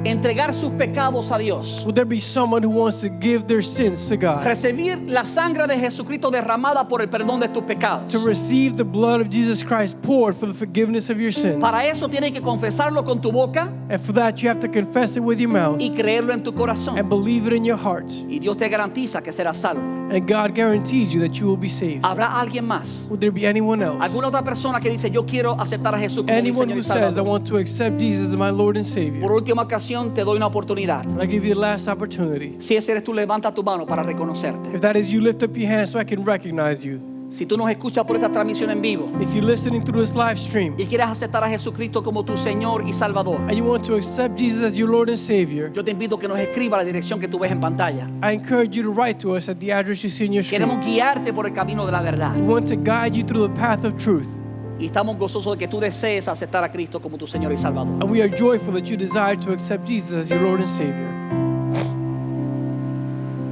entregar sus pecados a Dios? Would there be someone who wants to give their sins to God? Recibir la sangre de Jesucristo derramada por el perdón de tus pecados. To receive the blood of Jesus Christ poured for the forgiveness of your sins. Para eso tienes que confesarlo con tu boca And for that you have to confess it with your mouth y creerlo en tu corazón. and believe it in your heart. Y Dios te garantiza que serás salvo. And God guarantees you that you will be saved. ¿Habrá alguien más? Would there be anyone else? ¿Alguna otra persona que dice yo quiero aceptar a Jesús como mi Anyone Señor who y says, I Salvador? want to accept Jesus as my Lord and Savior. Por última ocasión te doy una oportunidad. I give you the last opportunity. Si ese eres tú, levanta tu mano para reconocerte. If that is you, lift up your hand so I can recognize you. Si tú nos escuchas por esta transmisión en vivo If you're listening through this live stream y quieres aceptar a Jesucristo como tu Señor y Salvador, and you want to accept Jesus as your Lord and Savior, yo te invito a que nos escriba la dirección que tú ves en pantalla. I encourage you to write to us at the address you see on your screen. Queremos guiarte por el camino de la verdad. We want to guide you through the path of truth. Y estamos gozosos de que tú desees aceptar a Cristo como tu Señor y Salvador. And we are joyful that you desire to accept Jesus as your Lord and Savior.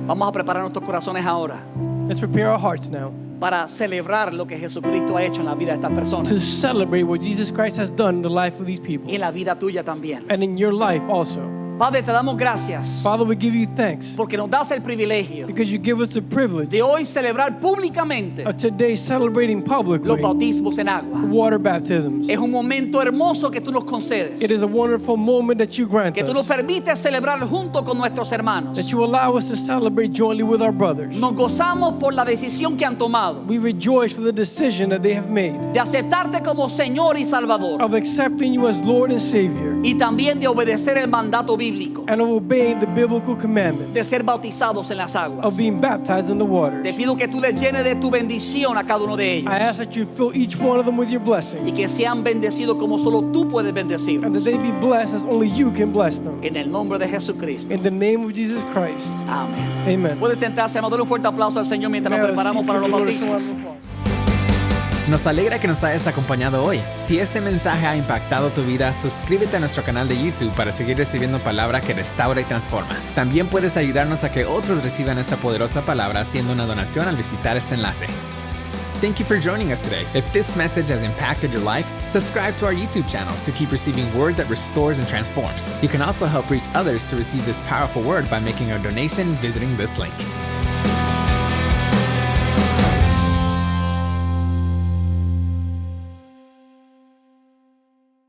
Vamos a preparar nuestros corazones ahora Let's prepare our hearts now para celebrar lo que Jesucristo ha hecho en la vida de estas personas to celebrate what Jesus Christ has done in the life of these people y en la vida tuya también. and in your life also. Padre, te damos gracias Father, we give you thanks porque nos das el privilegio because you give us the privilege de hoy celebrar públicamente of today celebrating los publicly bautismos en agua. water baptisms. Es un momento hermoso que tú nos concedes, It is a wonderful moment that you grant que tú nos us, permites celebrar junto con nuestros hermanos. that you allow us to celebrate jointly with our brothers. Nos gozamos por la decisión que han tomado We rejoice for the decision that they have made de aceptarte como Señor y Salvador of accepting you as Lord and Savior y también de obedecer el mandato bíblico and of obeying the biblical de commandments ser bautizados en las aguas. of being baptized in the waters. Te pido que tú les llenes de tu bendición a cada uno de ellos I ask that you fill each one of them with your blessing y que sean bendecidos como solo tú puedes bendecirlos. and that they be blessed as only you can bless them. En el nombre de Jesucristo. In the name of Jesus Christ. Amén. Amen. Puede sentarse, hermano. Dale un fuerte aplauso al Señor mientras nos preparamos para los bautismos. Nos alegra que nos hayas acompañado hoy. Si este mensaje ha impactado tu vida, suscríbete a nuestro canal de YouTube para seguir recibiendo palabra que restaura y transforma. También puedes ayudarnos a que otros reciban esta poderosa palabra haciendo una donación al visitar este enlace. Thank you for joining us today. If this message has impacted your life, subscribe to our YouTube channel to keep receiving word that restores and transforms. You can also help reach others to receive this powerful word by making a donation visiting this link.